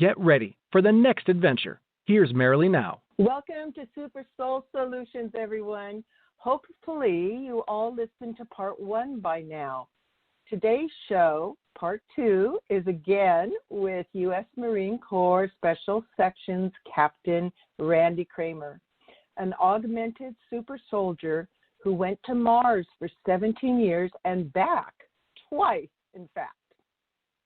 Get ready for the next adventure. Here's Merrily now. Welcome to Super Soul Solutions, everyone. Hopefully, you all listened to part 1 by now. Today's show, part 2, is again with U.S. Marine Corps Special Sections Captain Randy Cramer, an augmented super soldier who went to Mars for 17 years and back, twice, in fact.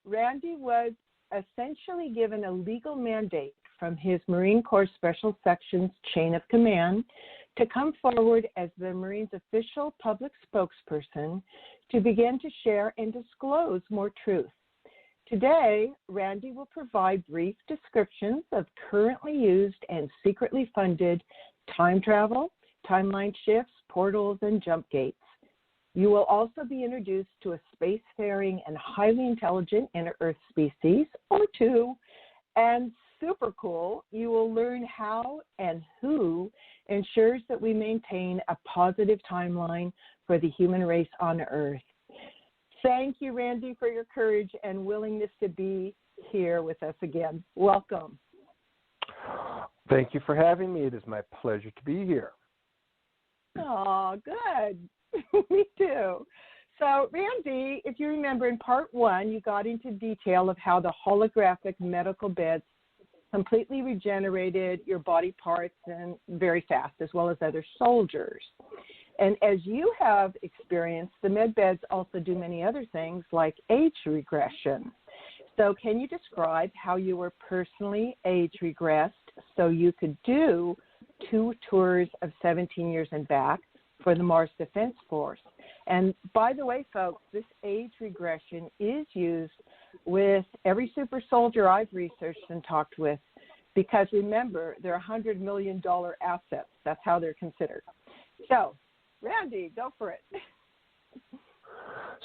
Randy was essentially given a legal mandate from his Marine Corps Special Sections chain of command to come forward as the Marines' official public spokesperson to begin to share and disclose more truth. Today, Randy will provide brief descriptions of currently used and secretly funded time travel, timeline shifts, portals, and jump gates. You will also be introduced to a spacefaring and highly intelligent inner-Earth species, or two, and super cool, you will learn how and who ensures that we maintain a positive timeline for the human race on Earth. Thank you, Randy, for your courage and willingness to be here with us again. Welcome. Thank you for having me. It is my pleasure to be here. Oh, good. Me too. So, Randy, if you remember in part 1, you got into detail of how the holographic medical beds completely regenerated your body parts and very fast, as well as other soldiers. And as you have experienced, the med beds also do many other things like age regression. So can you describe how you were personally age regressed so you could do 2 tours of 17 years and back for the Mars Defense Force? And by the way, folks, this age regression is used with every super soldier I've researched and talked with, because remember, they're $100 million assets. That's how they're considered. So, Randy, go for it.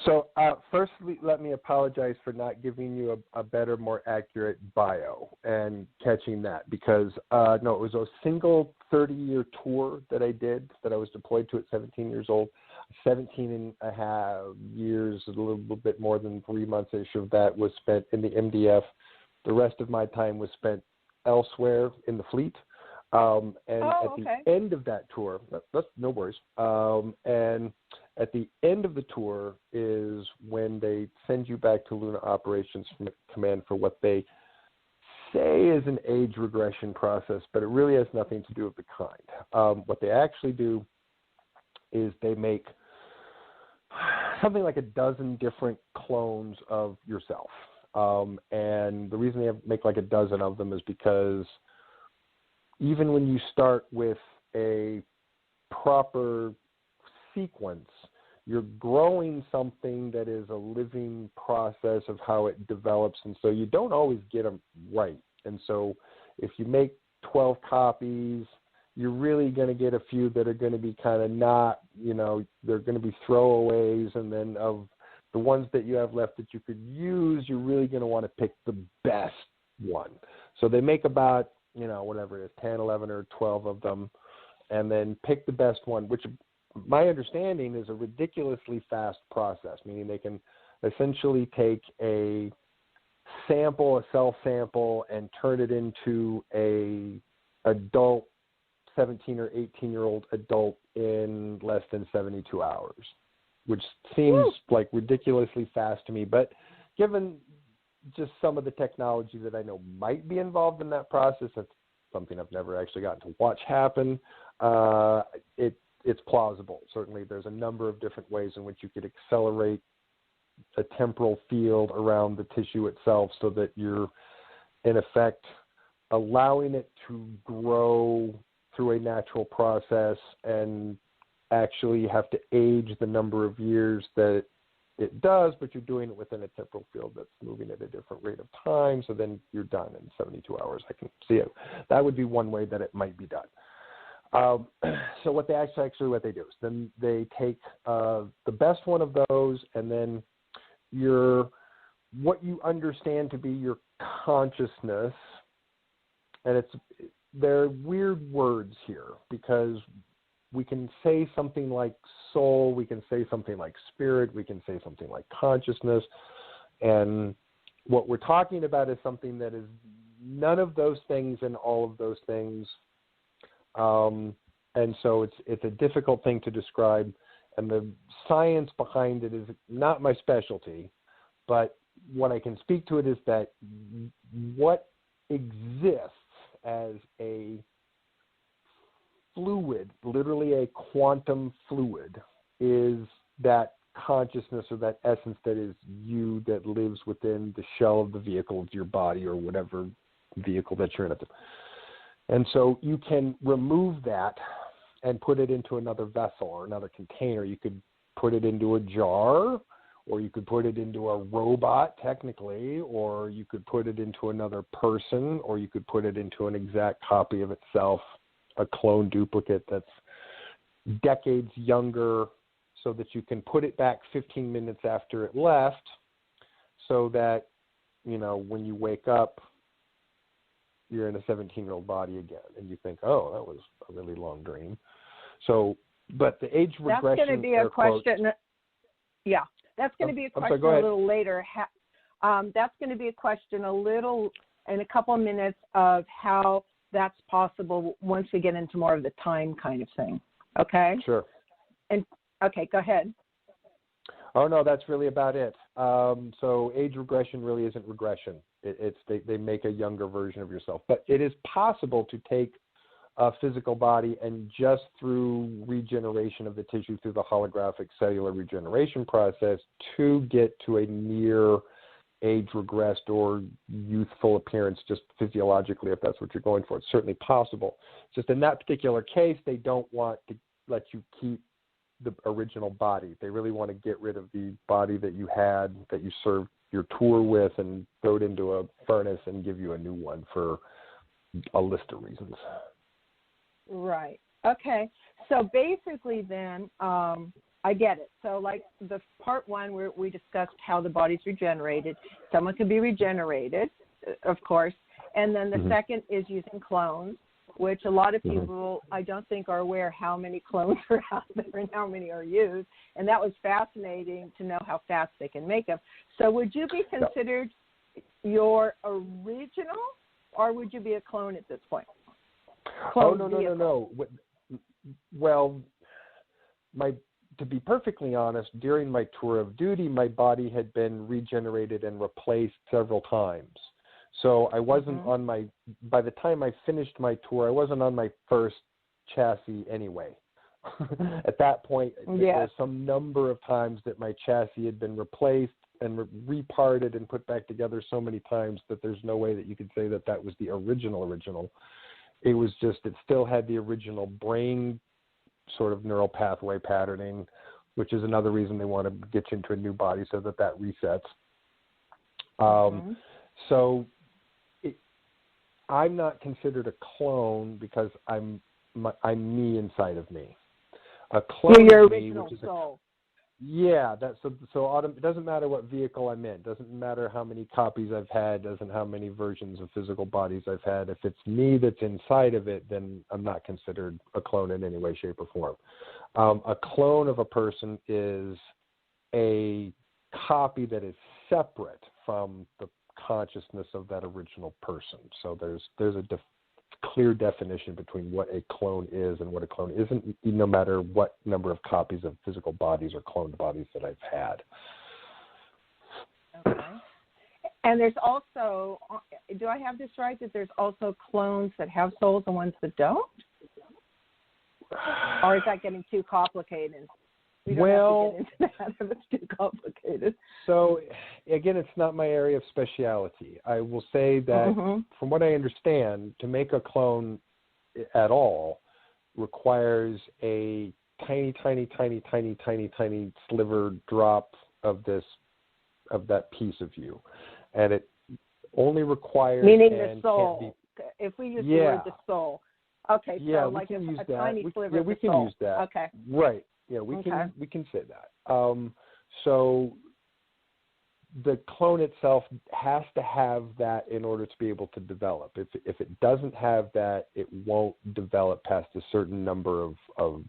So, firstly, let me apologize for not giving you a better, more accurate bio and catching that, because, no, it was a single 30-year tour that I did, that I was deployed to at 17 years old. 17 and a half years, a little bit more than 3 months-ish of that was spent in the MDF. The rest of my time was spent elsewhere in the fleet. And at the end of that tour, that's no worries. And at the end of the tour is when they send you back to Lunar Operations Command for what they say is an age regression process, but it really has nothing to do with the kind. What they actually do is they make something like a dozen different clones of yourself. And the reason they make like a dozen of them is because even when you start with a proper sequence, you're growing something that is a living process of how it develops, and so you don't always get them right. And so if you make 12 copies, you're really going to get a few that are going to be kind of not, they're going to be throwaways, and then of the ones that you have left that you could use, you're really going to want to pick the best one. So they make about, whatever it is, 10, 11, or 12 of them, and then pick the best one, which my understanding is a ridiculously fast process, meaning they can essentially take a cell sample, and turn it into a adult 17 or 18-year-old adult in less than 72 hours, which seems like ridiculously fast to me. But given just some of the technology that I know might be involved in that process, that's something I've never actually gotten to watch happen. It's plausible. Certainly there's a number of different ways in which you could accelerate a temporal field around the tissue itself so that you're, in effect, allowing it to grow through a natural process and actually have to age the number of years that it does, but you're doing it within a temporal field that's moving at a different rate of time, so then you're done in 72 hours. I can see it. That would be one way that it might be done. So what they what they do is then they take the best one of those, and then what you understand to be your consciousness, and they're weird words here, because we can say something like soul, we can say something like spirit, we can say something like consciousness, and what we're talking about is something that is none of those things and all of those things. And so it's a difficult thing to describe. And the science behind it is not my specialty, but what I can speak to it is that what exists as a fluid, literally a quantum fluid, is that consciousness or that essence that is you, that lives within the shell of the vehicle of your body or whatever vehicle that you're in. And so you can remove that and put it into another vessel or another container. You could put it into a jar, or you could put it into a robot technically, or you could put it into another person, or you could put it into an exact copy of itself, a clone duplicate that's decades younger, so that you can put it back 15 minutes after it left, so that, you know, when you wake up, you're in a 17-year-old body again, and you think, oh, that was a really long dream. So, but the age regression... That's going to be a question. Yeah, that's going to be a question a little later. That's going to be a question a little in a couple of minutes of how that's possible once we get into more of the time kind of thing. Okay? Sure. And okay, go ahead. Oh, no, that's really about it. So age regression really isn't regression. They make a younger version of yourself. But it is possible to take a physical body and just through regeneration of the tissue through the holographic cellular regeneration process to get to a near age regressed or youthful appearance just physiologically, if that's what you're going for. It's certainly possible. Just in that particular case, they don't want to let you keep the original body. They really want to get rid of the body that you had, that you served your tour with, and throw it into a furnace and give you a new one for a list of reasons. Right. Okay. So basically then, I get it. So like the part one where we discussed how the body's regenerated, someone can be regenerated, of course. And then the second is using clones, which a lot of people I don't think are aware how many clones are out there and how many are used. And that was fascinating to know how fast they can make them. So would you be considered your original, or would you be a clone at this point? No. Well, to be perfectly honest, during my tour of duty, my body had been regenerated and replaced several times. So I wasn't by the time I finished my tour, I wasn't on my first chassis anyway. At that point, there was some number of times that my chassis had been replaced and reparted and put back together so many times that there's no way that you could say that that was the original. It was just, it still had the original brain sort of neural pathway patterning, which is another reason they want to get you into a new body so that resets. So I'm not considered a clone because I'm me inside of me. A clone You're your of me, original which is soul. It doesn't matter what vehicle I'm in. It doesn't matter how many copies I've had. Doesn't how many versions of physical bodies I've had. If it's me that's inside of it, then I'm not considered a clone in any way, shape, or form. A clone of a person is a copy that is separate from the consciousness of that original person. So there's a clear definition between what a clone is and what a clone isn't, no matter what number of copies of physical bodies or cloned bodies that I've had. Okay. And there's also, do I have this right, that there's also clones that have souls and ones that don't? Or is that getting too complicated? We don't have to get into that if it's too complicated. So, again, it's not my area of speciality. I will say that, from what I understand, to make a clone at all requires a tiny sliver drop of that piece of you, and it only requires meaning the soul. If we use the word the soul, okay. So like a tiny sliver of the soul. we can use that. Okay. Right. Yeah, we can say that. So the clone itself has to have that in order to be able to develop. If it doesn't have that, it won't develop past a certain number of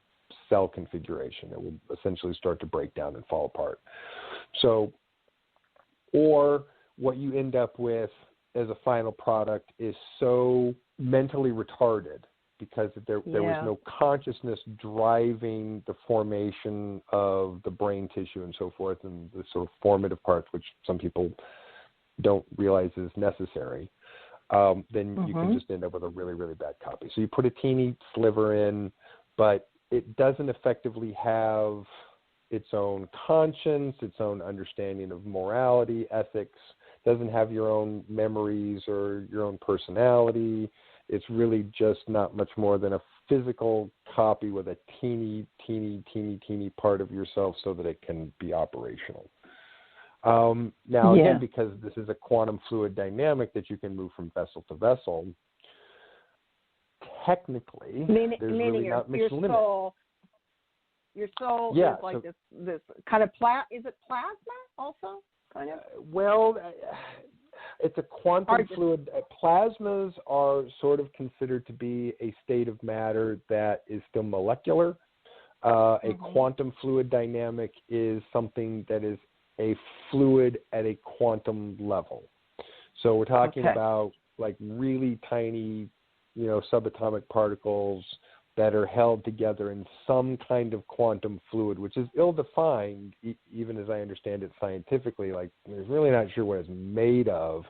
cell configuration. It will essentially start to break down and fall apart. So, or what you end up with as a final product is so mentally retarded because there was no consciousness driving the formation of the brain tissue and so forth, and the sort of formative parts, which some people don't realize is necessary, then you can just end up with a really, really bad copy. So you put a teeny sliver in, but it doesn't effectively have its own conscience, its own understanding of morality, ethics, doesn't have your own memories or your own personality. It's really just not much more than a physical copy with a teeny, teeny, teeny, teeny part of yourself so that it can be operational. Now, again, because this is a quantum fluid dynamic that you can move from vessel to vessel, technically, there's really not much limit. Your soul is like this kind of is it plasma also? Kind of? Well, it's a quantum fluid. Plasmas are sort of considered to be a state of matter that is still molecular. A quantum fluid dynamic is something that is a fluid at a quantum level. So we're talking about like really tiny, subatomic particles that are held together in some kind of quantum fluid, which is ill-defined, even as I understand it scientifically. Like, there's really not sure what it's made of,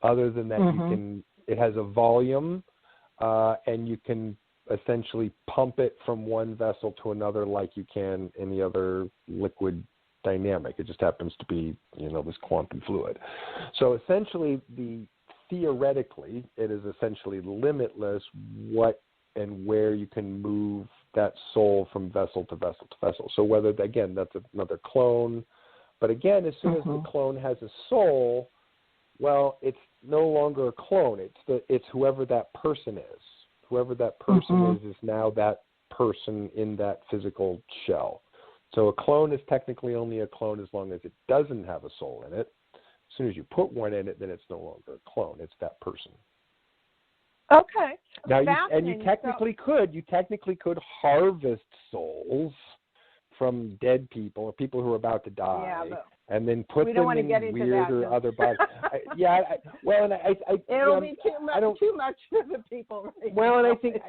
other than that it has a volume, and you can essentially pump it from one vessel to another like you can any other liquid dynamic. It just happens to be, this quantum fluid. So essentially, theoretically, it is essentially limitless what and where you can move that soul from vessel to vessel to vessel. So whether, again, that's another clone. But again, as soon as the clone has a soul, well, it's no longer a clone. It's whoever that person is. Whoever that person is now that person in that physical shell. So a clone is technically only a clone as long as it doesn't have a soul in it. As soon as you put one in it, then it's no longer a clone. It's that person. Okay. Now, you technically could harvest souls from dead people or people who are about to die, and then put them in weird or other bodies. It'll be too much for the people. Right well, and I think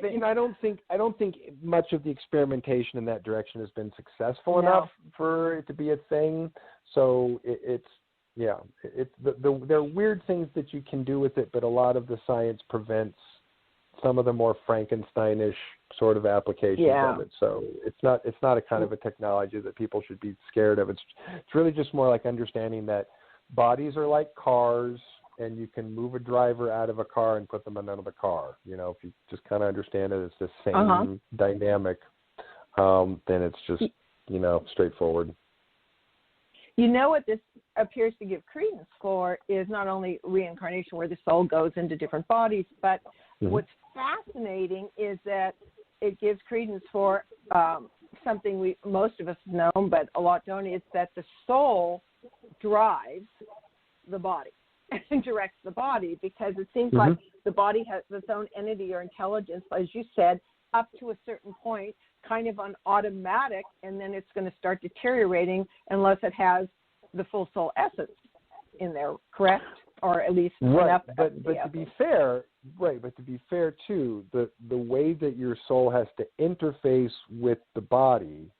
I don't think much of the experimentation in that direction has been successful enough for it to be a thing. So there are weird things that you can do with it, but a lot of the science prevents some of the more Frankensteinish sort of applications of it. So it's not a kind of a technology that people should be scared of. It's really just more like understanding that bodies are like cars, and you can move a driver out of a car and put them in another car. If you just kind of understand it as the same dynamic, then it's just straightforward. What this appears to give credence for is not only reincarnation, where the soul goes into different bodies, but what's fascinating is that it gives credence for something most of us know, but a lot don't, is that the soul drives the body and directs the body, because it seems like the body has its own entity or intelligence, as you said, up to a certain point, kind of on automatic, and then it's going to start deteriorating unless it has the full soul essence in there, correct? Or at least enough. But to be fair, too, the way that your soul has to interface with the body,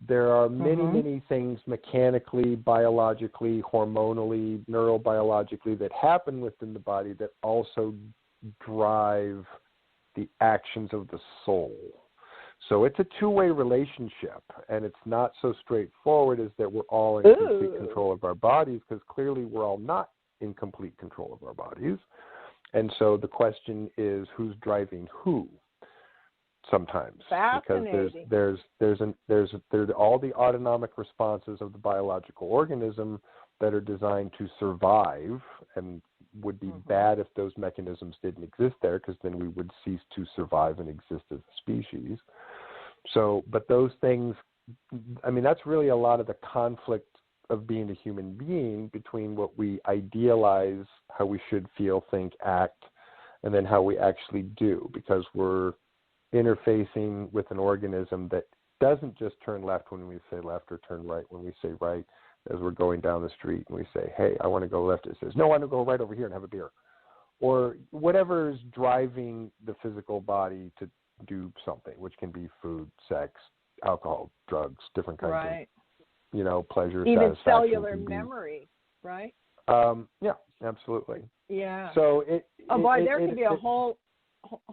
there are many things mechanically, biologically, hormonally, neurobiologically that happen within the body that also drive the actions of the soul. So it's a two-way relationship, and it's not so straightforward as that we're all in complete control of our bodies, because clearly we're all not in complete control of our bodies. And so the question is, who's driving who? Sometimes, because there's all the autonomic responses of the biological organism that are designed to survive, and would be bad if those mechanisms didn't exist there, because then we would cease to survive and exist as a species. So, but those things, that's really a lot of the conflict of being a human being, between what we idealize, how we should feel, think, act, and then how we actually do, because we're interfacing with an organism that doesn't just turn left when we say left, or turn right when we say right. As we're going down the street and we say, hey, I want to go left, it says, no, I want to go right over here and have a beer. or whatever is driving the physical body to do something, which can be food, sex, alcohol, drugs, different kinds of, pleasure, even satisfaction. Cellular memory, right? Yeah, absolutely. Yeah. So there could be a whole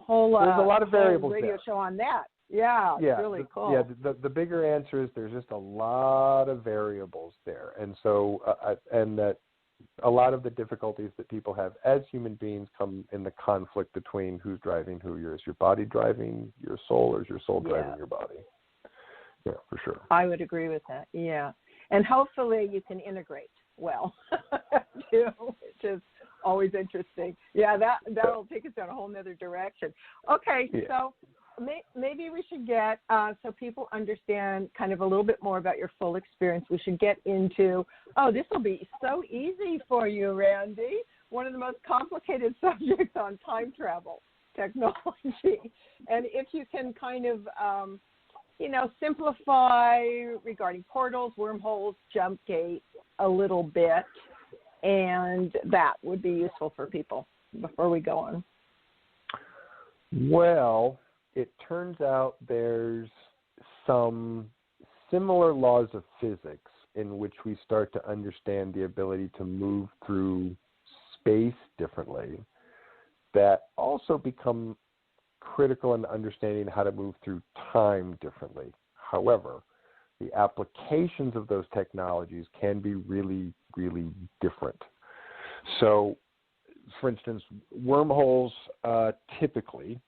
there's a lot of variables radio there. show on that. Yeah, it's really cool. Yeah, the bigger answer is there's just a lot of variables there, and so and that a lot of the difficulties that people have as human beings come in the conflict between who's driving who. Is your body driving your soul, or is your soul driving your body? Yeah, for sure. I would agree with that. Yeah, and hopefully you can integrate well, too, which is always interesting. Yeah, that'll take us down a whole nother direction. Okay, so maybe we should get, so people understand kind of a little bit more about your full experience, we should get into, this will be so easy for you, Randy, one of the most complicated subjects on time travel technology. And if you can kind of, simplify regarding portals, wormholes, jump gates a little bit, and that would be useful for people before we go on. Well, it turns out there's some similar laws of physics in which we start to understand the ability to move through space differently that also become critical in understanding how to move through time differently. However, the applications of those technologies can be really, really different. So, for instance, wormholes typically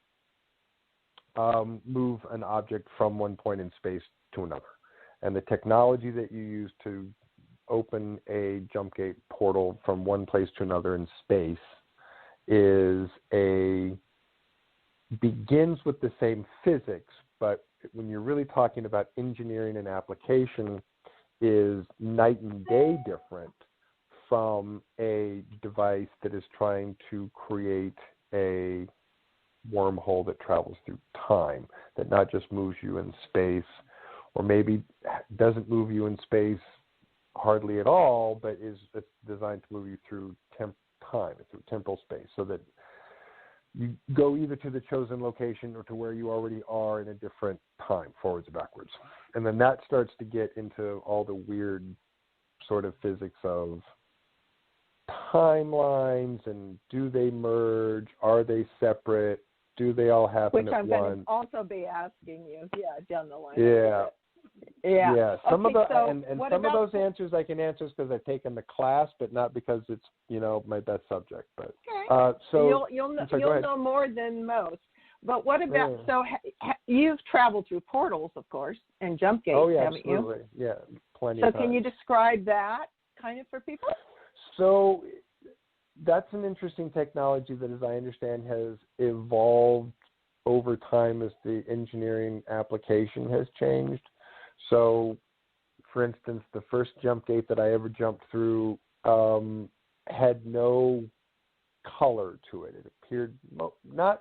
move an object from one point in space to another. And the technology that you use to open a jump gate portal from one place to another in space begins with the same physics, but when you're really talking about engineering and application, is night and day different from a device that is trying to create a wormhole that travels through time, that not just moves you in space, or maybe doesn't move you in space hardly at all, but is designed to move you through time, through temporal space, so that you go either to the chosen location or to where you already are in a different time, forwards or backwards. And then that starts to get into all the weird sort of physics of timelines, and do they merge? Are they separate? Do they all happen at once? Which I'm going to also be asking you, down the line. Yeah. Some of those answers I can answer because I've taken the class, but not because it's my best subject. But so you'll know more than most. But what about you've traveled through portals, of course, and jump gates, haven't absolutely. You? Yeah, plenty. So can you describe that kind of for people? So that's an interesting technology that, as I understand, has evolved over time as the engineering application has changed. So, for instance, the first jump gate that I ever jumped through had no color to it. It appeared not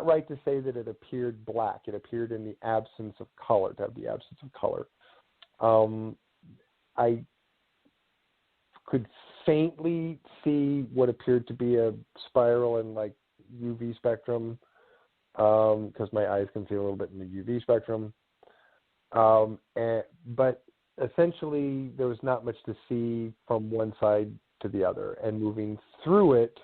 right to say that it appeared black. It appeared in the absence of color, to have the absence of color. I could faintly see what appeared to be a spiral in like UV spectrum, because my eyes can see a little bit in the UV spectrum. But essentially, there was not much to see from one side to the other, and moving through it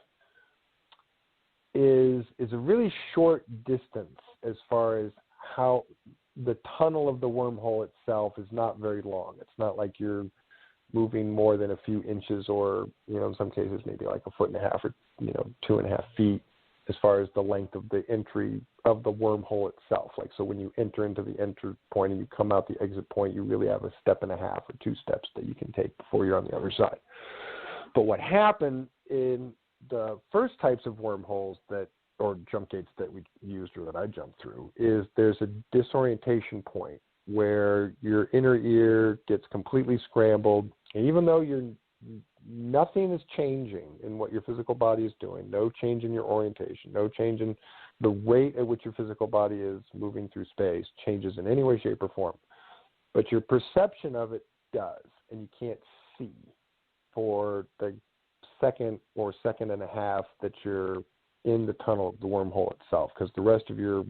is a really short distance as far as how the tunnel of the wormhole itself is not very long. It's not like you're moving more than a few inches, or in some cases maybe like 1.5 feet or 2.5 feet as far as the length of the entry of the wormhole itself. Like, so when you enter into the enter point and you come out the exit point, you really have 1.5 or 2 steps that you can take before you're on the other side. But what happened in the first types of wormholes or jump gates that we used, or that I jumped through, is there's a disorientation point where your inner ear gets completely scrambled, and even though nothing is changing in what your physical body is doing, no change in your orientation, no change in the rate at which your physical body is moving through space changes in any way, shape, or form, but your perception of it does, and you can't see for the second or second and a half that you're in the tunnel, the wormhole itself, because the rest of your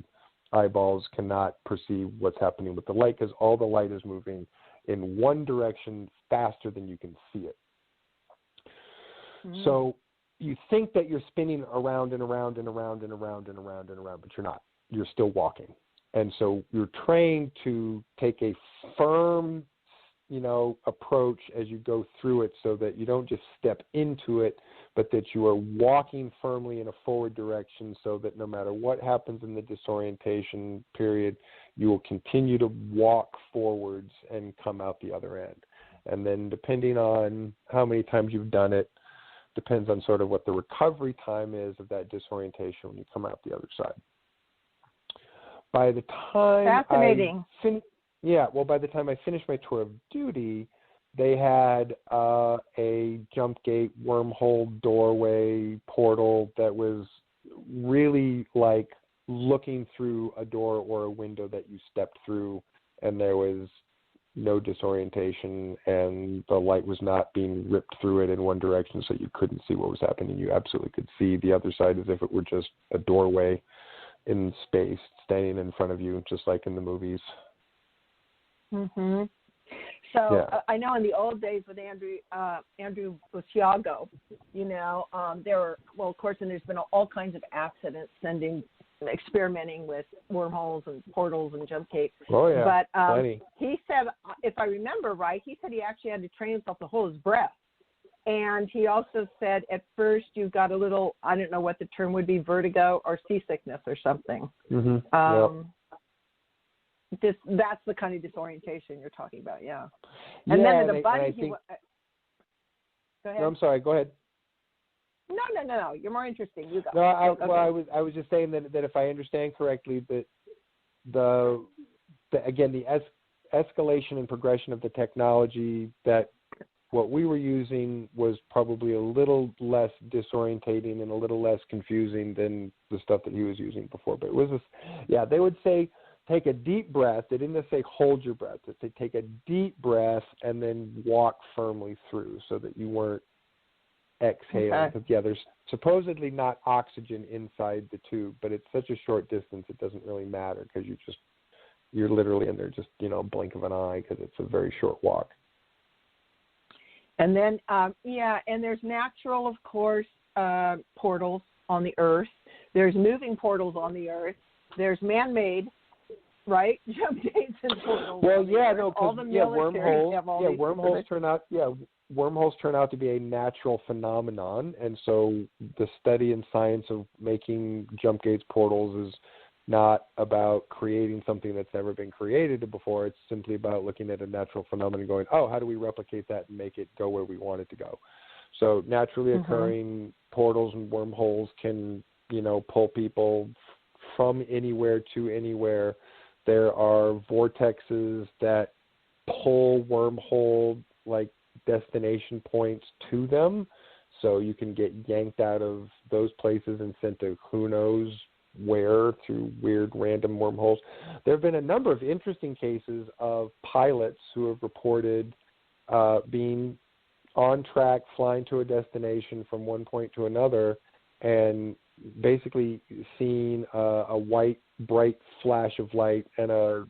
eyeballs cannot perceive what's happening with the light because all the light is moving in one direction faster than you can see it. So you think that you're spinning around and around and around and around and around and around, but you're not. You're still walking. And so you're trained to take a firm, approach as you go through it so that you don't just step into it, but that you are walking firmly in a forward direction so that no matter what happens in the disorientation period, you will continue to walk forwards and come out the other end. And then depending on how many times you've done it, depends on sort of what the recovery time is of that disorientation when you come out the other side. By the time Fascinating. by the time I finished my tour of duty, they had a jump gate, wormhole, doorway, portal that was really like looking through a door or a window that you stepped through, and there was no disorientation, and the light was not being ripped through it in one direction, so you couldn't see what was happening. You absolutely could see the other side as if it were just a doorway in space standing in front of you, just like in the movies. Mm-hmm. So I know in the old days with Andrew Basiago, there were, of course, and there's been all kinds of accidents experimenting with wormholes and portals and jump gates. Oh, yeah. But he said, if I remember right, he said he actually had to train himself to hold his breath. And he also said at first you got a little, I don't know what the term would be, vertigo or seasickness or something. Mm-hmm. That's the kind of disorientation you're talking about, yeah. And then in the bunny, go ahead. No, I'm sorry. Go ahead. No. You're more interesting. You go. No, Okay. I was just saying that if I understand correctly, that the escalation and progression of the technology, that what we were using was probably a little less disorientating and a little less confusing than the stuff that he was using before. But it was they would say take a deep breath. They didn't say hold your breath. They say take a deep breath and then walk firmly through so that you weren't exhaling. Okay. Yeah, there's supposedly not oxygen inside the tube, but it's such a short distance it doesn't really matter because you're literally in there just blink of an eye because it's a very short walk. And then and there's natural, of course, portals on the Earth. There's moving portals on the Earth. There's man-made, right? Jump gates and portals. Well, yeah, no, all the wormholes turn out to be a natural phenomenon, and so the study and science of making jump gates, portals is not about creating something that's never been created before. It's simply about looking at a natural phenomenon and going, oh, how do we replicate that and make it go where we want it to go? So naturally occurring portals and wormholes can, pull people from anywhere to anywhere. There are vortexes that pull wormhole like destination points to them. So you can get yanked out of those places and sent to who knows where through weird random wormholes. There have been a number of interesting cases of pilots who have reported being on track, flying to a destination from one point to another, and basically seeing a white, bright flash of light and a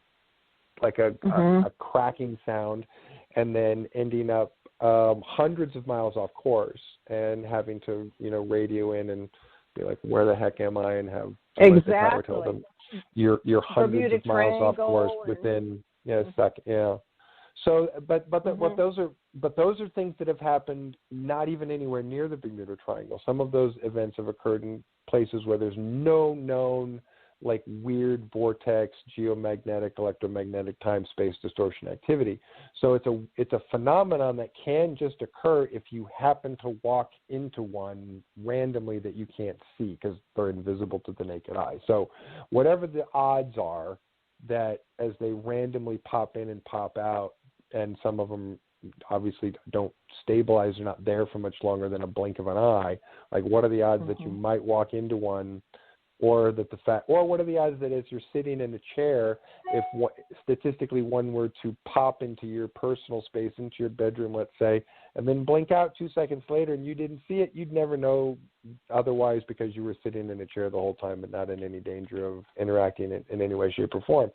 cracking sound, and then ending up hundreds of miles off course and having to, radio in and be like, where the heck am I? And have exactly tell them you're hundreds of miles off course within a second. Yeah. So, but those are things that have happened not even anywhere near the Bermuda Triangle. Some of those events have occurred in places where there's no known like weird vortex, geomagnetic, electromagnetic time-space distortion activity. So it's a phenomenon that can just occur if you happen to walk into one randomly that you can't see because they're invisible to the naked eye. So whatever the odds are that as they randomly pop in and pop out, and some of them obviously don't stabilize, they're not there for much longer than a blink of an eye, like what are the odds that you might walk into one or that the fact, or what are the odds that as you're sitting in a chair, if statistically one were to pop into your personal space, into your bedroom, let's say, and then blink out 2 seconds later and you didn't see it, you'd never know otherwise because you were sitting in a chair the whole time and not in any danger of interacting in any way, shape, or form.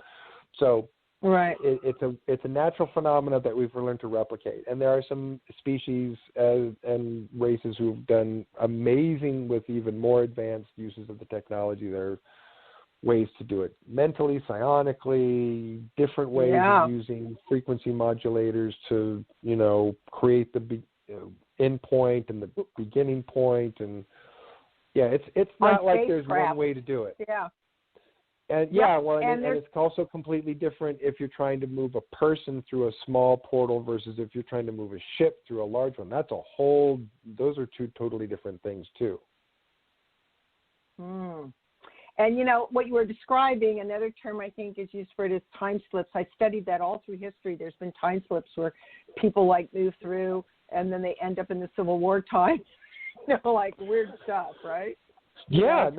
So right. It's a natural phenomenon that we've learned to replicate. And there are some species and races who've done amazing with even more advanced uses of the technology. There are ways to do it mentally, psionically, different ways of using frequency modulators to, create the end point and the beginning point. And it's not like there's one way to do it. Yeah. And and it's also completely different if you're trying to move a person through a small portal versus if you're trying to move a ship through a large one. Those are two totally different things too. Mm. And what you were describing, another term I think is used for it is time slips. I studied that all through history. There's been time slips where people move through and then they end up in the Civil War time, like weird stuff, right? Yeah,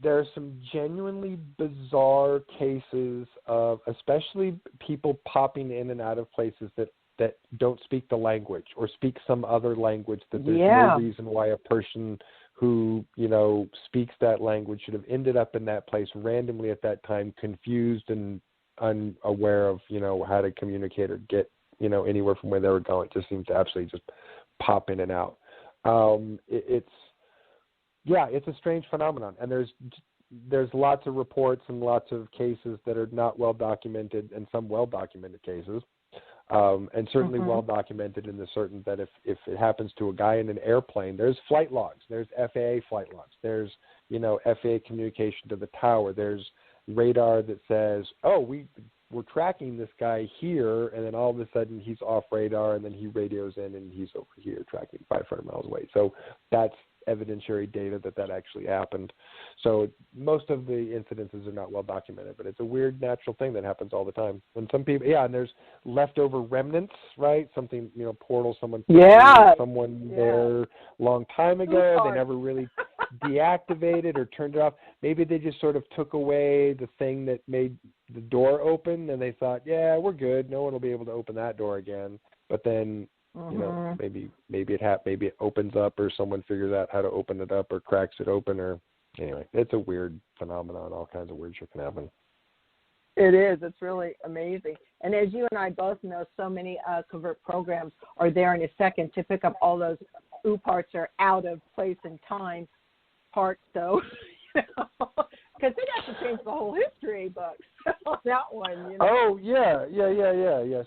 there's some genuinely bizarre cases of especially people popping in and out of places that don't speak the language or speak some other language that there's no reason why a person who, speaks that language should have ended up in that place randomly at that time, confused and unaware of, how to communicate or get, anywhere from where they were going. It just seems to absolutely just pop in and out. It's a strange phenomenon, and there's lots of reports and lots of cases that are not well documented, and some well documented cases, and certainly well documented in the certain that if it happens to a guy in an airplane, there's flight logs, there's FAA flight logs, there's FAA communication to the tower, there's radar that says, we're tracking this guy here, and then all of a sudden he's off radar, and then he radios in, and he's over here tracking 500 miles away. So that's evidentiary data that actually happened. So most of the incidences are not well documented, but it's a weird natural thing that happens all the time. And some people, and there's leftover remnants, right? Something, portal, someone there long time ago, they never really deactivated or turned it off. Maybe they just sort of took away the thing that made the door open, and they thought, we're good. No one will be able to open that door again. But then, maybe it opens up, or someone figures out how to open it up, or cracks it open, or anyway, it's a weird phenomenon. All kinds of weird shit can happen. It is. It's really amazing. And as you and I both know, so many covert programs are there in a second to pick up all those parts are out of place and time parts, though, because they have to change the whole history books on that one. Oh yeah.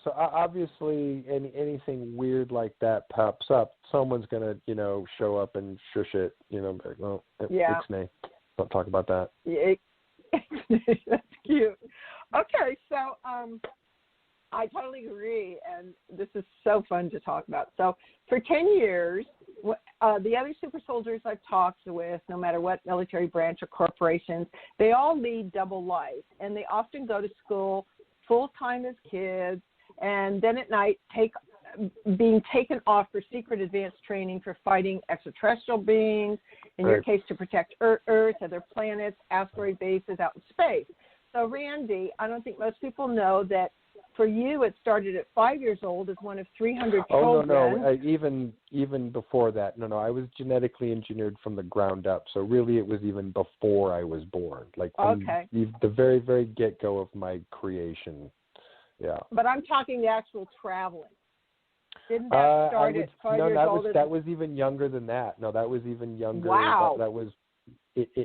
So obviously, anything weird like that pops up, someone's gonna show up and shush it. Like, well, it's me. Don't talk about that. Yeah, that's cute. Okay, so I totally agree, and this is so fun to talk about. So for 10 years, the other super soldiers I've talked with, no matter what military branch or corporations, they all lead double life, and they often go to school full-time as kids, and then at night being taken off for secret advanced training for fighting extraterrestrial beings, in your case to protect Earth, other planets, asteroid bases out in space. So Randy, I don't think most people know that for you, it started at 5 years old as one of 300 children. No. Even before that. No. I was genetically engineered from the ground up. So really, it was even before I was born. Like from the very, very get-go of my creation. Yeah. But I'm talking the actual traveling. Didn't that start at 5 years old? That was even younger than that. No, that was even younger. Wow. That was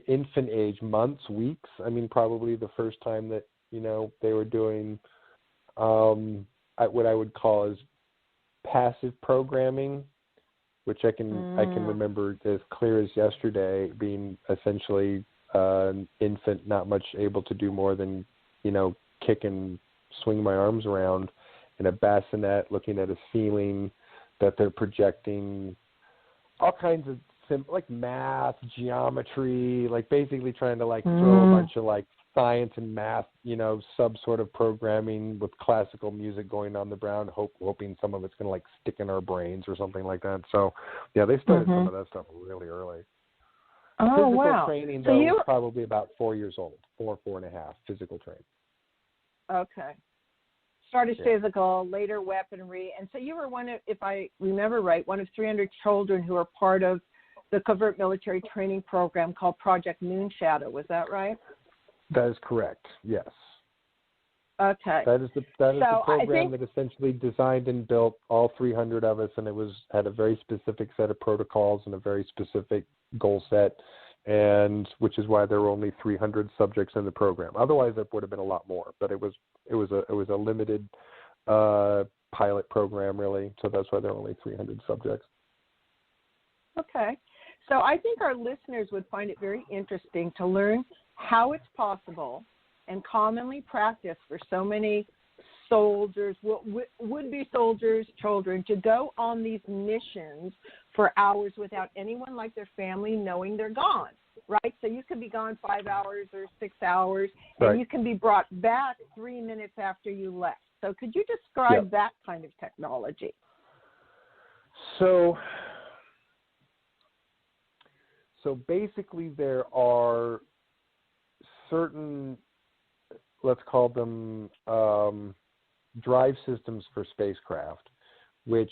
infant age, months, weeks. I mean, probably the first time that they were doing what I would call as passive programming, which I can remember as clear as yesterday, being essentially an infant, not much able to do more than kick and swing my arms around in a bassinet, looking at a ceiling that they're projecting all kinds of like math, geometry, like basically trying to throw a bunch of science and math, sub sort of programming with classical music going on the ground, hoping some of it's going to stick in our brains or something like that. So, yeah, they started some of that stuff really early. Oh, physical wow. training, So though, you was probably about 4 years old, 4.5, physical training. Okay. Started Yeah. physical, later weaponry. And so you were one of, if I remember right, one of 300 children who were part of the covert military training program called Project Moonshadow. Was that right? That is correct, yes. Okay. That is the So program that essentially designed and built all 300 of us, and it had a very specific set of protocols and a very specific goal set, and which is why there were only 300 subjects in the program. Otherwise, there would have been a lot more. But it was a limited pilot program, really. So that's why there are only 300 subjects. Okay. So I think our listeners would find it very interesting to learn how it's possible and commonly practiced for so many soldiers, would-be soldiers, children, to go on these missions for hours without anyone like their family knowing they're gone, right? So you could be gone 5 hours or 6 hours, and Right. you can be brought back 3 minutes after you left. So could you describe that kind of technology? So basically there are certain, let's call them drive systems for spacecraft, which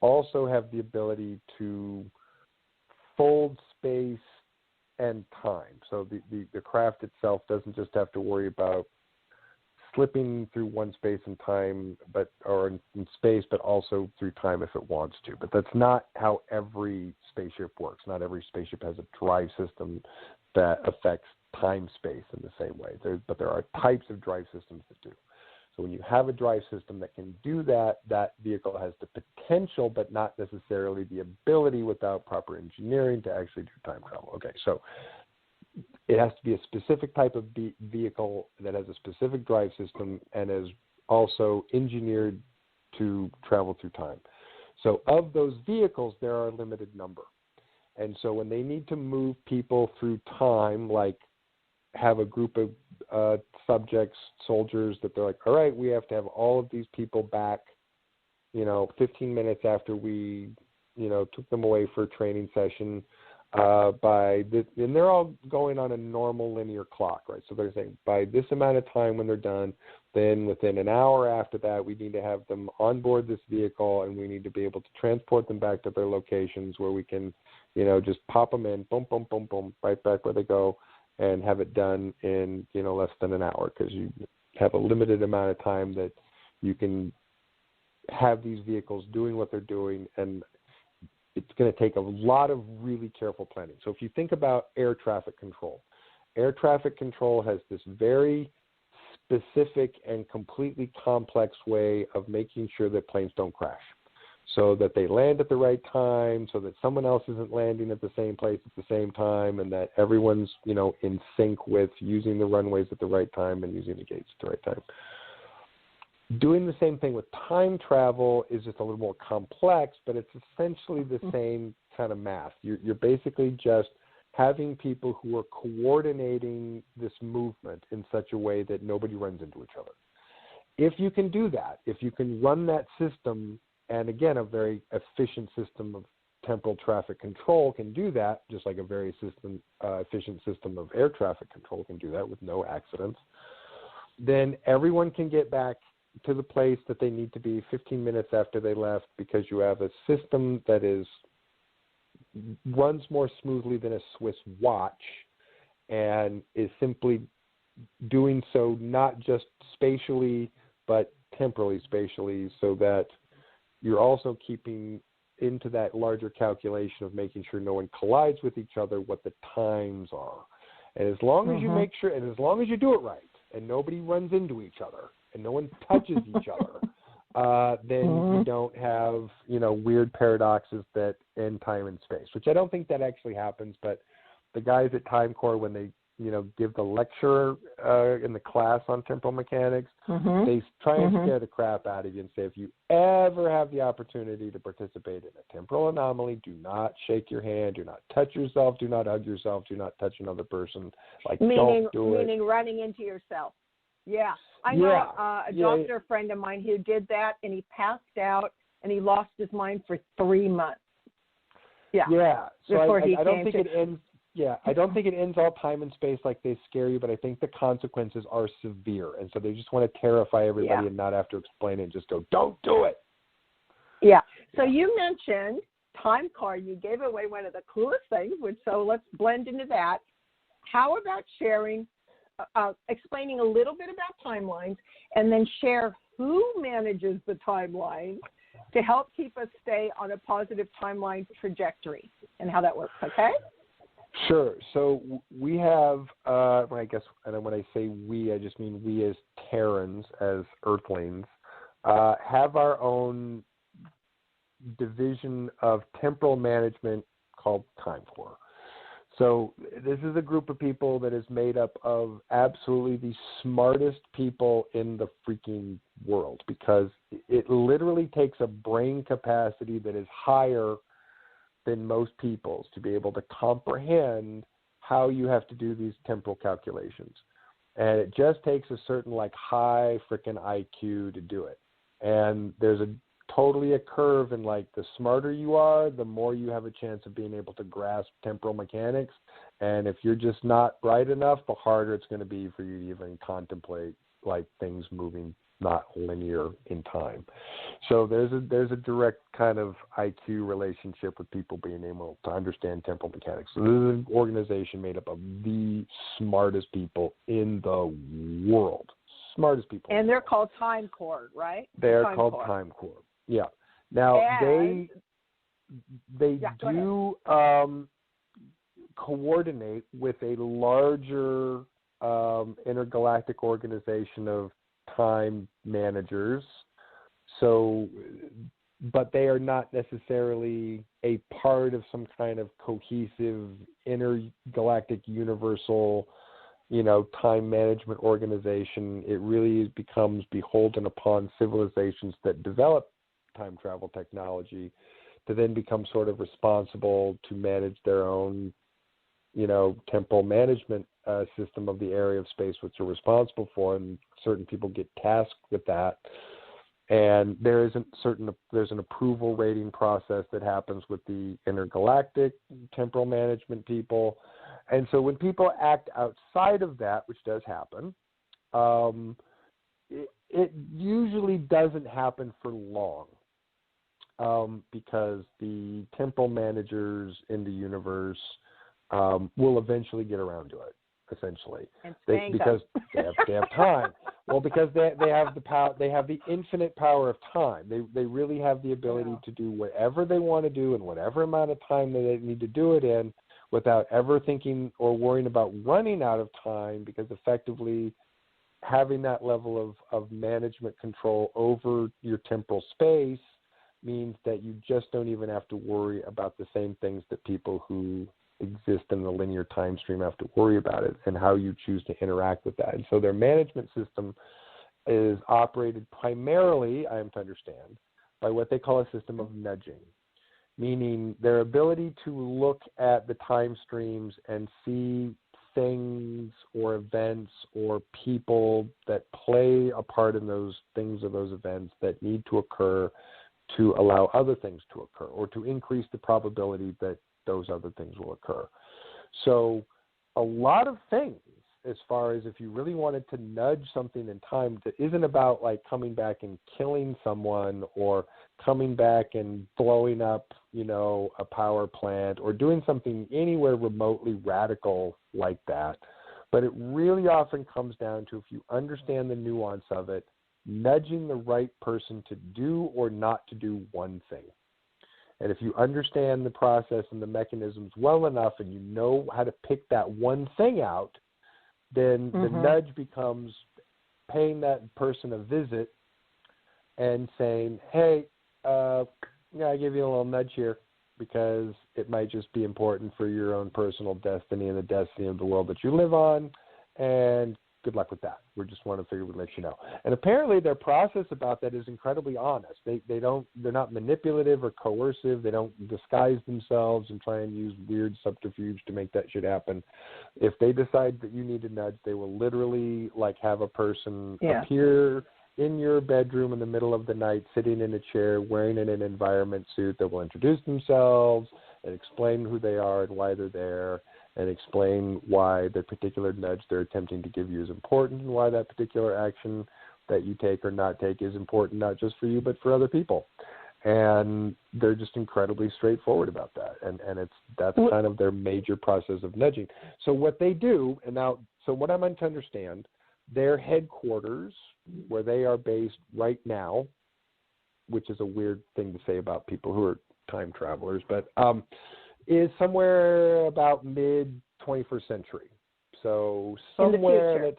also have the ability to fold space and time. So the craft itself doesn't just have to worry about slipping through one space and time, or in space, but also through time if it wants to. But that's not how every spaceship works. Not every spaceship has a drive system that affects time-space in the same way. But there are types of drive systems that do. So when you have a drive system that can do that, that vehicle has the potential, but not necessarily the ability without proper engineering to actually do time travel. Okay, so it has to be a specific type of vehicle that has a specific drive system and is also engineered to travel through time. So of those vehicles, there are a limited number. And so when they need to move people through time, like have a group of subjects, soldiers, that they're like, all right, we have to have all of these people back, 15 minutes after we, took them away for a training session, and they're all going on a normal linear clock, right? So they're saying by this amount of time when they're done, then within an hour after that, we need to have them on board this vehicle, and we need to be able to transport them back to their locations where we can, just pop them in, boom, boom, boom, boom, right back where they go, and have it done in, less than an hour, because you have a limited amount of time that you can have these vehicles doing what they're doing, and it's going to take a lot of really careful planning. So if you think about air traffic control has this very specific and completely complex way of making sure that planes don't crash, so that they land at the right time, so that someone else isn't landing at the same place at the same time, and that everyone's, in sync with using the runways at the right time and using the gates at the right time. Doing the same thing with time travel is just a little more complex, but it's essentially the same kind of math. You're basically just having people who are coordinating this movement in such a way that nobody runs into each other. If you can do that, if you can run that system, and again, a very efficient system of temporal traffic control can do that, just like a very efficient system of air traffic control can do that with no accidents, then everyone can get back to the place that they need to be 15 minutes after they left, because you have a system that runs more smoothly than a Swiss watch, and is simply doing so not just spatially but temporally spatially, so that you're also keeping into that larger calculation of making sure no one collides with each other, what the times are. And as long as you make sure, and as long as you do it right, and nobody runs into each other, and no one touches each other, then you don't have, weird paradoxes that end time and space, which I don't think that actually happens. But the guys at Time Corps, when they, give the lecture in the class on temporal mechanics, they try and scare the crap out of you and say, if you ever have the opportunity to participate in a temporal anomaly, do not shake your hand, do not touch yourself, do not hug yourself, do not touch another person. Don't do it. Meaning running into yourself. Yeah. I know a doctor friend of mine who did that, and he passed out, and he lost his mind for 3 months. Yeah. Yeah. So before I don't think it ends. Yeah, I don't think it ends all time and space like they scare you, but I think the consequences are severe. And so they just want to terrify everybody and not have to explain it and just go, don't do it. Yeah. So you mentioned time card. You gave away one of the coolest things, so let's blend into that. How about sharing, explaining a little bit about timelines, and then share who manages the timeline to help keep us stay on a positive timeline trajectory and how that works, okay? Sure. So we have, I guess, and when I say we, I just mean we as Terrans, as Earthlings, have our own division of temporal management called Time Corps. So this is a group of people that is made up of absolutely the smartest people in the freaking world, because it literally takes a brain capacity that is higher than most people's to be able to comprehend how you have to do these temporal calculations. And it just takes a certain high freaking IQ to do it. And there's totally a curve in the smarter you are, the more you have a chance of being able to grasp temporal mechanics. And if you're just not bright enough, the harder it's going to be for you to even contemplate things moving not linear in time. So there's a direct kind of IQ relationship with people being able to understand temporal mechanics. So this is an organization made up of the smartest people in the world. Smartest people. And they're called Time Corps, right? They're called Time Corps. Yeah. Now they do coordinate with a larger intergalactic organization of time managers. So, but they are not necessarily a part of some kind of cohesive intergalactic universal, time management organization. It really becomes beholden upon civilizations that develop time travel technology to then become sort of responsible to manage their own, temporal management system of the area of space which they're responsible for, and certain people get tasked with that. And there's an approval rating process that happens with the intergalactic temporal management people. And so when people act outside of that, which does happen, it usually doesn't happen for long, because the temporal managers in the universe will eventually get around to it. Essentially, because they have time. Well, because they have the power, they have the infinite power of time. They really have the ability to do whatever they want to do in whatever amount of time that they need to do it in, without ever thinking or worrying about running out of time, because effectively having that level of management control over your temporal space means that you just don't even have to worry about the same things that people who exist in the linear time stream have to worry about it, and how you choose to interact with that. And so their management system is operated primarily, I am to understand, by what they call a system of nudging, meaning their ability to look at the time streams and see things or events or people that play a part in those things or those events that need to occur to allow other things to occur, or to increase the probability that those other things will occur. So a lot of things, as far as if you really wanted to nudge something in time, that isn't about coming back and killing someone, or coming back and blowing up, a power plant, or doing something anywhere remotely radical like that. But it really often comes down to, if you understand the nuance of it, nudging the right person to do or not to do one thing. And if you understand the process and the mechanisms well enough, and you know how to pick that one thing out, then the nudge becomes paying that person a visit and saying, hey, I give you a little nudge here, because it might just be important for your own personal destiny and the destiny of the world that you live on, and good luck with that. We just want to figure we'd let you know. And apparently their process about that is incredibly honest. They're not manipulative or coercive. They don't disguise themselves and try and use weird subterfuge to make that shit happen. If they decide that you need a nudge, they will literally have a person appear in your bedroom in the middle of the night, sitting in a chair, wearing an environment suit, that will introduce themselves and explain who they are and why they're there. and explain why the particular nudge they're attempting to give you is important and why that particular action that you take or not take is important, not just for you, but for other people. And they're just incredibly straightforward about that. And that's kind of their major process of nudging. So what they do, so what I'm meant to understand, their headquarters, where they are based right now, which is a weird thing to say about people who are time travelers, but is somewhere about mid-21st century. So somewhere,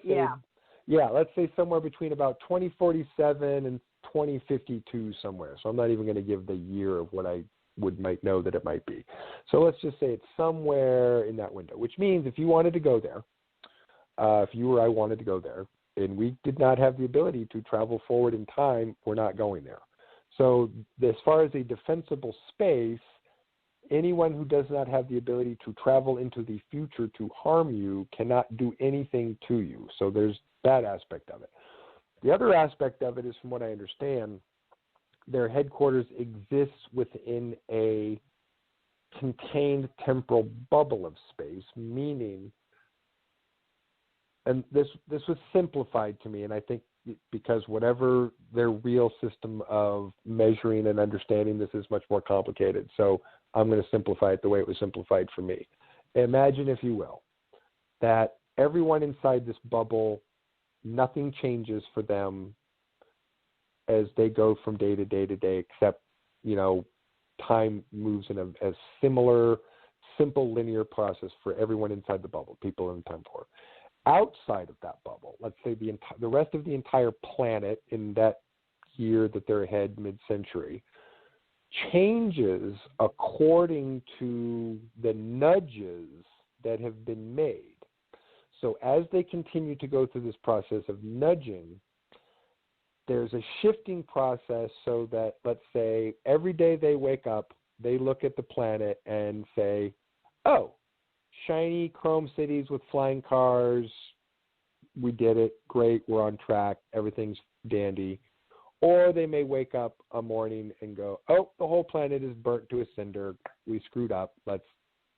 let's say somewhere between about 2047 and 2052 somewhere. So I'm not even going to give the year of what I might know that it might be. So let's just say it's somewhere in that window, which means if you wanted to go there, if you or I wanted to go there, and we did not have the ability to travel forward in time, we're not going there. So as far as a defensible space, anyone who does not have the ability to travel into the future to harm you cannot do anything to you. So there's that aspect of it. The other aspect of it is, from what I understand, their headquarters exists within a contained temporal bubble of space, meaning, and this was simplified to me, and I think because whatever their real system of measuring and understanding this is much more complicated. So I'm going to simplify it the way it was simplified for me. Imagine, if you will, that everyone inside this bubble, nothing changes for them as they go from day to day to day, except, time moves in a similar, simple linear process for everyone inside the bubble, people in time for. Outside of that bubble, let's say the rest of the entire planet in that year that they're ahead, mid-century, changes according to the nudges that have been made. So as they continue to go through this process of nudging, there's a shifting process so that, let's say, every day they wake up, they look at the planet and say, oh, shiny chrome cities with flying cars, we did it, great, we're on track, everything's dandy. Or they may wake up a morning and go, oh, the whole planet is burnt to a cinder, we screwed up, let's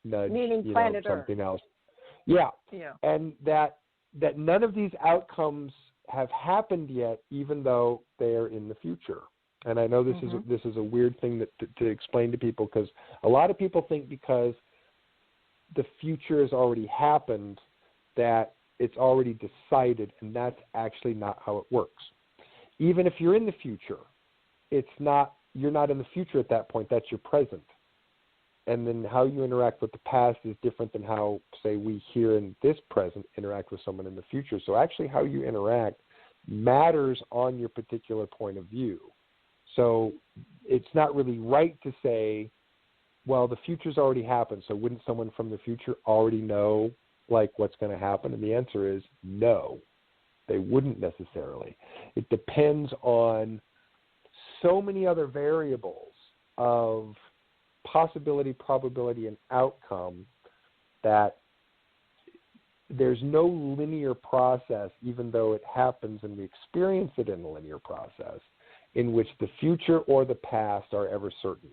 nudge something else. Yeah. And that none of these outcomes have happened yet, even though they are in the future. And I know this is a weird thing to explain to people, because a lot of people think because the future has already happened that it's already decided, and that's actually not how it works. Even if you're in the future, you're not in the future at that point, that's your present. And then how you interact with the past is different than how, say, we here in this present interact with someone in the future. So actually how you interact matters on your particular point of view. So it's not really right to say, well, the future's already happened, so wouldn't someone from the future already know, what's going to happen? And the answer is no, they wouldn't necessarily. It depends on so many other variables of possibility, probability, and outcome that there's no linear process, even though it happens and we experience it in a linear process, in which the future or the past are ever certain.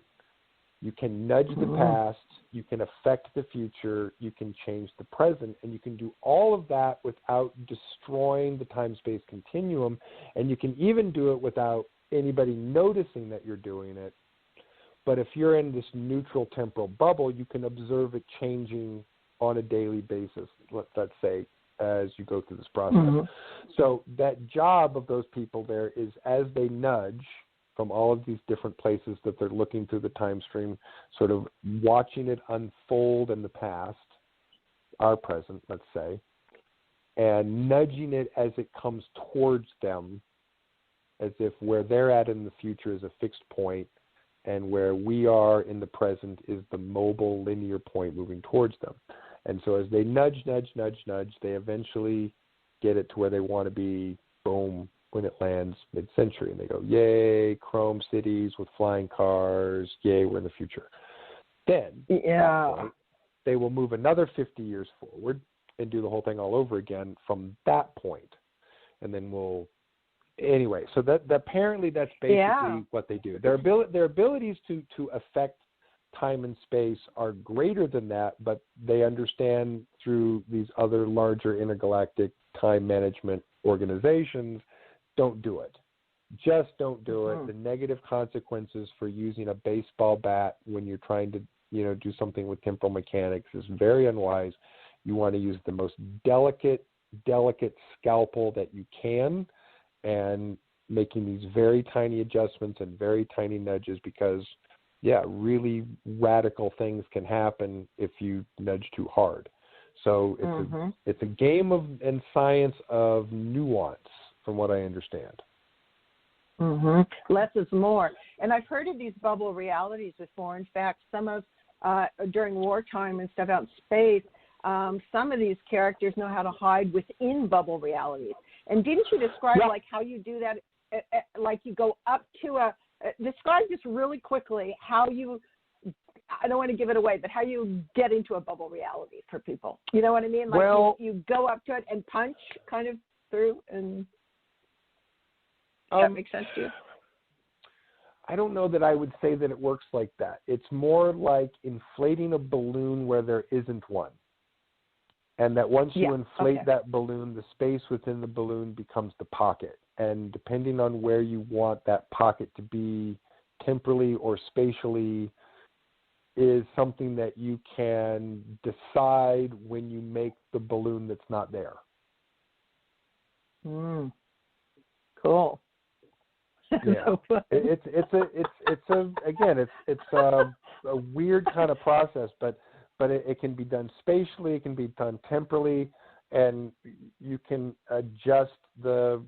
You can nudge the past, you can affect the future, you can change the present, and you can do all of that without destroying the time-space continuum, and you can even do it without anybody noticing that you're doing it. But if you're in this neutral temporal bubble, you can observe it changing on a daily basis, let's say, as you go through this process. So that job of those people there is, as they nudge from all of these different places that they're looking through the time stream, sort of watching it unfold in the past, our present, let's say, and nudging it as it comes towards them, as if where they're at in the future is a fixed point, and where we are in the present is the mobile linear point moving towards them. And so as they nudge, they eventually get it to where they want to be, boom, when it lands mid-century. And they go, yay, chrome cities with flying cars, yay, we're in the future. Then, at that point, they will move another 50 years forward and do the whole thing all over again from that point. And then anyway, so that apparently that's basically what they do. Their abilities to affect time and space are greater than that, but they understand through these other larger intergalactic time management organizations, don't do it. Just don't do it. The negative consequences for using a baseball bat when you're trying to, do something with temporal mechanics is very unwise. You want to use the most delicate scalpel that you can, and making these very tiny adjustments and very tiny nudges, because really radical things can happen if you nudge too hard. So it's a game and science of nuance, from what I understand. Less is more. And I've heard of these bubble realities before. In fact, some of during wartime and stuff out in space, some of these characters know how to hide within bubble realities. And didn't you describe like how you do that? Like you go up to describe just really quickly how you, I don't want to give it away, but how you get into a bubble reality for people. You know what I mean? Like you go up to it and punch kind of through, and that makes sense to you? I don't know that I would say that it works like that. It's more like inflating a balloon where there isn't one. And that once you inflate that balloon, the space within the balloon becomes the pocket. And depending on where you want that pocket to be temporally or spatially is something that you can decide when you make the balloon that's not there. Cool. Yeah, it's a weird kind of process, but it can be done spatially, it can be done temporally, and you can adjust the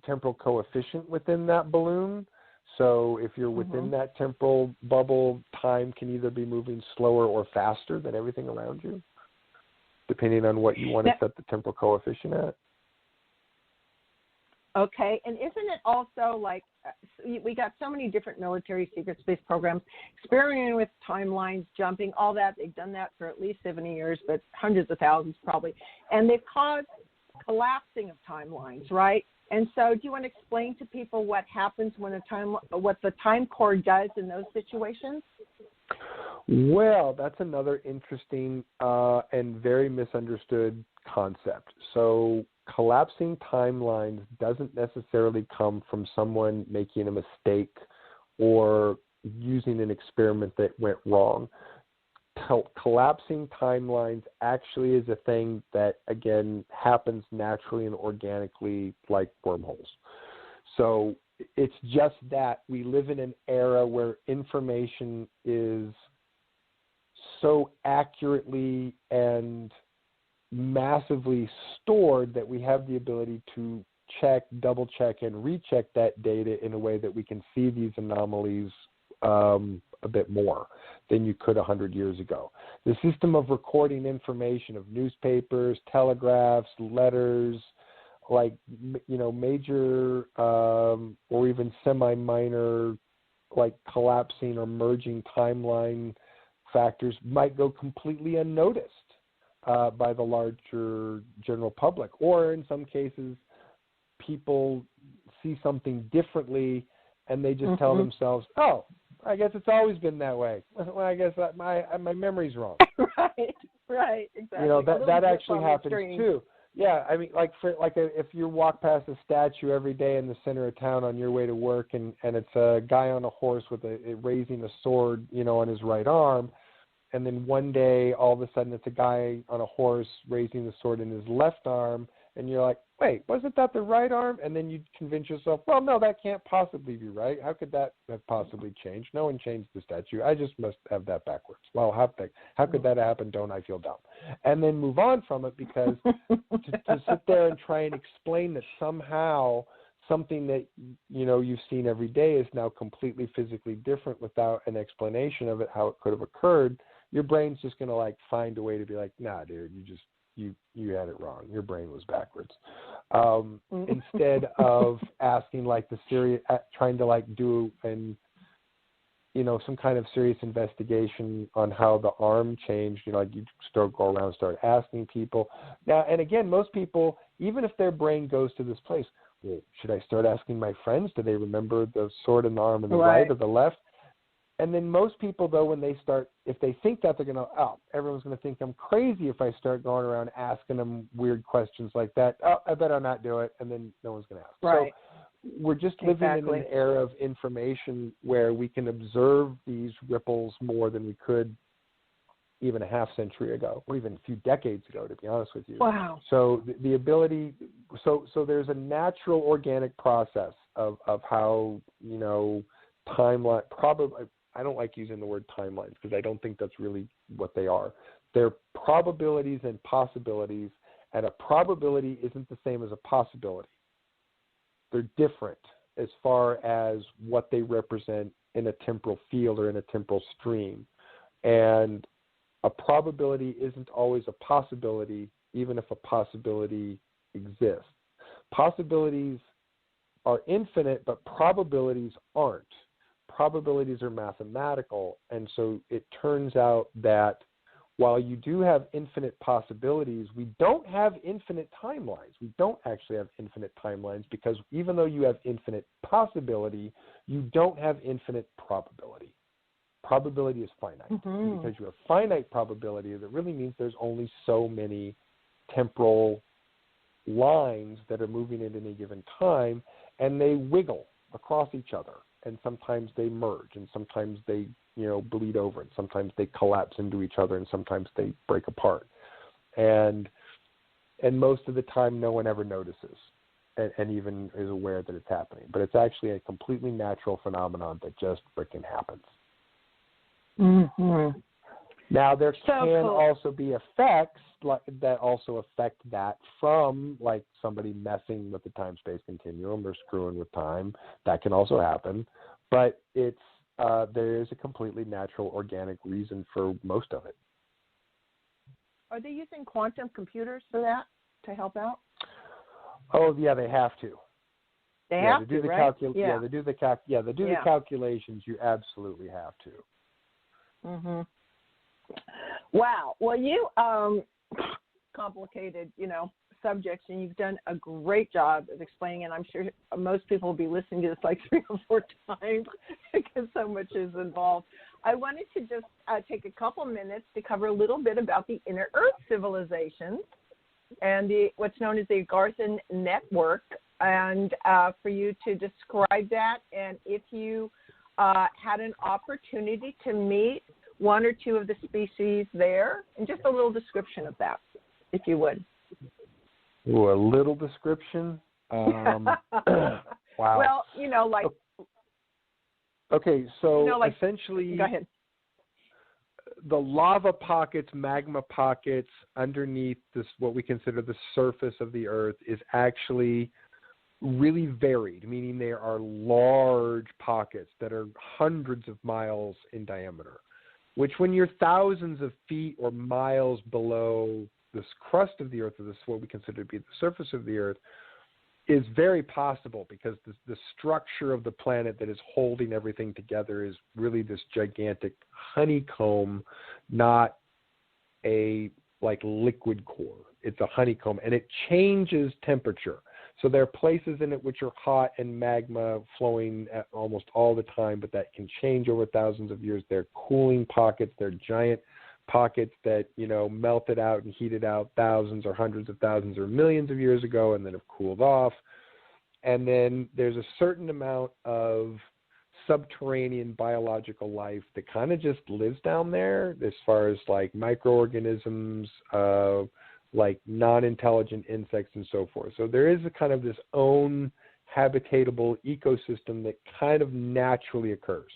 temporal coefficient within that balloon. So if you're within that temporal bubble, time can either be moving slower or faster than everything around you, depending on what you want to set the temporal coefficient at. Okay, and isn't it also like we got so many different military secret space programs experimenting with timelines, jumping, all that. They've done that for at least 70 years, but hundreds of thousands probably. And they've caused collapsing of timelines, right? And so do you want to explain to people what happens when what the time core does in those situations? Well, that's another interesting and very misunderstood concept. So collapsing timelines doesn't necessarily come from someone making a mistake or using an experiment that went wrong. Collapsing timelines actually is a thing that, again, happens naturally and organically like wormholes. So it's just that we live in an era where information is so accurately and massively stored that we have the ability to check, double check, and recheck that data in a way that we can see these anomalies a bit more than you could 100 years ago. The system of recording information of newspapers, telegraphs, letters, like, major or even semi-minor, like collapsing or merging timeline factors might go completely unnoticed by the larger general public. Or in some cases, people see something differently and they just tell themselves, oh, I guess it's always been that way. Well, I guess my memory's wrong. Right, exactly. That actually happens too. Yeah, I mean, if you walk past a statue every day in the center of town on your way to work, and it's a guy on a horse with raising a sword, on his right arm, and then one day all of a sudden it's a guy on a horse raising the sword in his left arm, and you're like, wait, wasn't that the right arm? And then you convince yourself, well, no, that can't possibly be right. How could that have possibly changed? No one changed the statue. I just must have that backwards. Well, how could that happen? Don't I feel dumb? And then move on from it, because to sit there and try and explain that somehow something that you've seen every day is now completely physically different without an explanation of it, how it could have occurred, your brain's just going to find a way to be like, nah, dude, you had it wrong. Your brain was backwards. Instead of asking the serious, trying to do some kind of serious investigation on how the arm changed, you go around and start asking people. Now, and again, most people, even if their brain goes to this place, well, should I start asking my friends? Do they remember the sword in the arm in the right or the left? And then most people, though, when they start, if they think that, they're going to, everyone's going to think I'm crazy if I start going around asking them weird questions like that. Oh, I better not do it. And then no one's going to ask. Right. So we're just living in an era of information where we can observe these ripples more than we could even a half century ago, or even a few decades ago, to be honest with you. Wow. So the ability, so there's a natural organic process of how, timeline, probably, I don't like using the word timelines because I don't think that's really what they are. They're probabilities and possibilities, and a probability isn't the same as a possibility. They're different as far as what they represent in a temporal field or in a temporal stream. And a probability isn't always a possibility, even if a possibility exists. Possibilities are infinite, but probabilities aren't. Probabilities are mathematical, and so it turns out that while you do have infinite possibilities, we don't have infinite timelines. We don't actually have infinite timelines because even though you have infinite possibility, you don't have infinite probability. Probability is finite. Mm-hmm. Because you have finite probability, that really means there's only so many temporal lines that are moving at any given time, and they wiggle across each other. And sometimes they merge, and sometimes they, bleed over, and sometimes they collapse into each other, and sometimes they break apart. And most of the time, no one ever notices and even is aware that it's happening. But it's actually a completely natural phenomenon that just freaking happens. Mm-hmm. Now, there can cool. also be effects that also affect that from, like, somebody messing with the time-space continuum or screwing with time. That can also happen. But it's there is a completely natural, organic reason for most of it. Are they using quantum computers for that to help out? Oh, yeah, they have to. They have to do the right? they do the the calculations. You absolutely have to. Mm-hmm. Wow. Well, you complicated, subjects, and you've done a great job of explaining it. I'm sure most people will be listening to this like 3 or 4 times because so much is involved. I wanted to just take a couple minutes to cover a little bit about the Inner Earth civilizations and what's known as the Garthan Network, and for you to describe that, and if you had an opportunity to meet 1 or 2 of the species there, and just a little description of that, if you would. Ooh, a little description? Wow. Well, Okay, so essentially, go ahead. The lava pockets, magma pockets underneath this, what we consider the surface of the Earth, is actually really varied, meaning there are large pockets that are hundreds of miles in diameter, which when you're thousands of feet or miles below this crust of the Earth, or this what we consider to be the surface of the Earth, is very possible because the structure of the planet that is holding everything together is really this gigantic honeycomb, not a liquid core. It's a honeycomb, and it changes temperature. So there are places in it which are hot and magma flowing at almost all the time, but that can change over thousands of years. They're cooling pockets. They're giant pockets that, melted out and heated out thousands or hundreds of thousands or millions of years ago and then have cooled off. And then there's a certain amount of subterranean biological life that kind of just lives down there as far as microorganisms, non-intelligent insects and so forth. So there is a kind of this own habitatable ecosystem that kind of naturally occurs.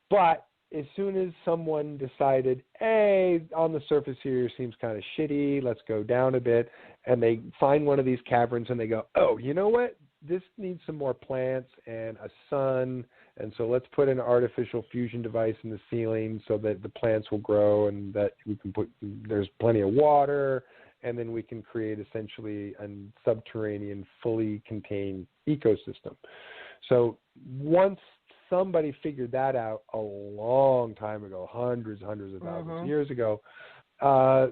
But as soon as someone decided, hey, on the surface here seems kind of shitty, let's go down a bit, and they find one of these caverns and they go, oh, you know what? This needs some more plants and a sun, and so let's put an artificial fusion device in the ceiling so that the plants will grow and that we can there's plenty of water, and then we can create essentially a subterranean, fully contained ecosystem. So once somebody figured that out a long time ago, hundreds of thousands of years ago,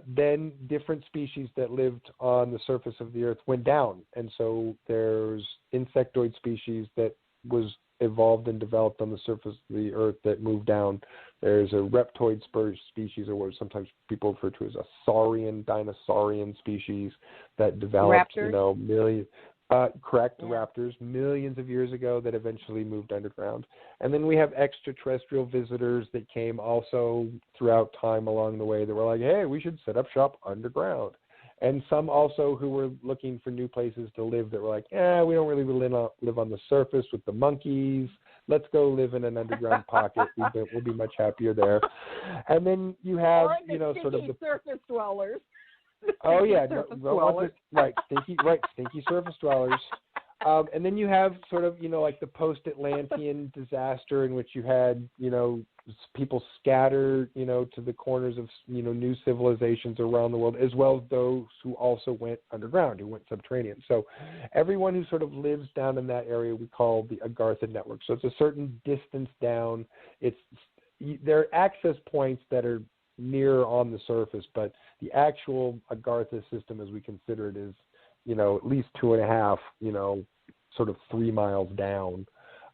then different species that lived on the surface of the Earth went down. And so there's insectoid species that was evolved and developed on the surface of the earth that moved down. There's a reptoid species, or what sometimes people refer to as a saurian, dinosaurian species that developed, Raptors? Raptors, millions of years ago that eventually moved underground. And then we have extraterrestrial visitors that came also throughout time along the way that were like, hey, we should set up shop underground. And some also who were looking for new places to live that were like, we don't really live on the surface with the monkeys. Let's go live in an underground pocket. We'll be much happier there. And then you have, sort of the surface dwellers. Oh yeah, stinky surface dwellers. And then you have sort of, like the post-Atlantean disaster in which you had, people scatter, to the corners of, new civilizations around the world, as well as those who also went underground, who went subterranean. So everyone who sort of lives down in that area we call the Agartha network. So it's a certain distance down. There are access points that are near on the surface, but the actual Agartha system, as we consider it, is, at least 2.5, sort of 3 miles down.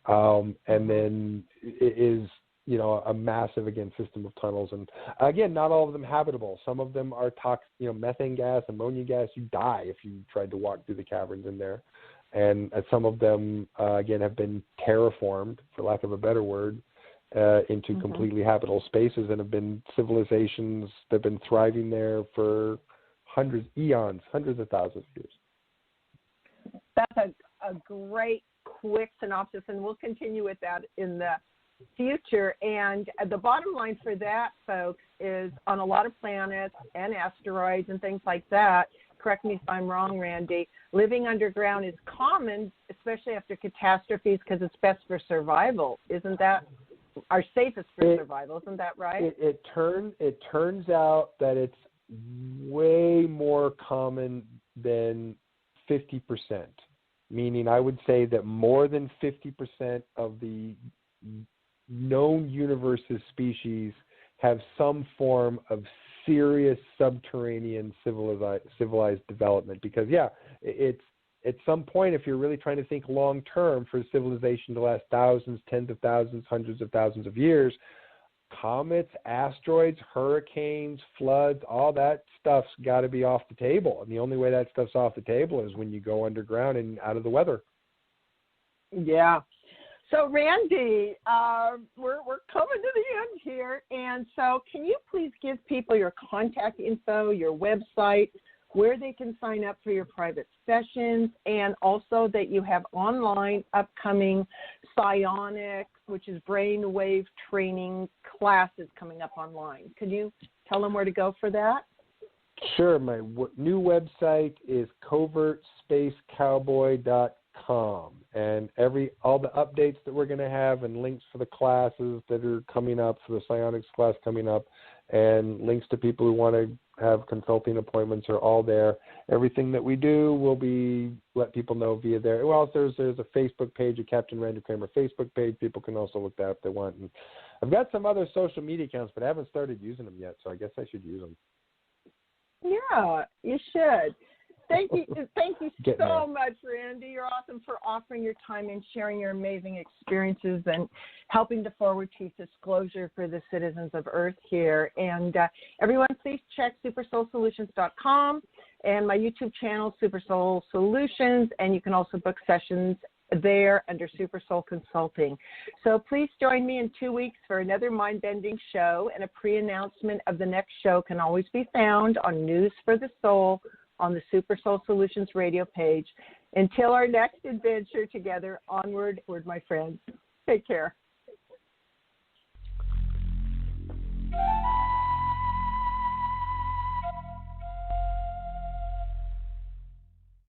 And then it is, a massive, again, system of tunnels. And again, not all of them habitable. Some of them are toxic, methane gas, ammonia gas. You die if you tried to walk through the caverns in there. And some of them, again, have been terraformed, for lack of a better word, into completely habitable spaces, and have been civilizations that have been thriving there for hundreds of thousands of years. That's a great, quick synopsis, and we'll continue with that in the future. And the bottom line for that, folks, is on a lot of planets and asteroids and things like that, correct me if I'm wrong, Randy, living underground is common, especially after catastrophes, because it's best for survival. Isn't that our safest for survival? Isn't that right? It turns out that it's way more common than 50%, meaning I would say that more than 50% of the known universe's species have some form of serious subterranean civilized development. Because, it's at some point, if you're really trying to think long term for civilization to last thousands, tens of thousands, hundreds of thousands of years, comets, asteroids, hurricanes, floods, all that stuff's got to be off the table. And the only way that stuff's off the table is when you go underground and out of the weather. Yeah. So, Randy, we're coming to the end here. And so can you please give people your contact info, your website, where they can sign up for your private sessions, and also that you have online upcoming psionic, which is brainwave training classes coming up online. Could you tell them where to go for that? Sure. My new website is covertspacecowboy.com, and all the updates that we're going to have and links for the classes that are coming up, for the psionics class coming up, and links to people who want to have consulting appointments are all there. Everything that we do will be let people know via there. Well, there's a Facebook page, a Captain Randy Cramer Facebook page. People can also look that up if they want. And I've got some other social media accounts, but I haven't started using them yet, so I guess I should use them. Yeah, you should. Thank you so much, Randy. You're awesome for offering your time and sharing your amazing experiences and helping to forward truth disclosure for the citizens of Earth here. And everyone, please check supersoulsolutions.com and my YouTube channel, Super Soul Solutions, and you can also book sessions there under Super Soul Consulting. So please join me in 2 weeks for another mind-bending show, and a pre-announcement of the next show can always be found on News for the Soul on the Super Soul Solutions radio page. Until our next adventure together, onward, my friends. Take care.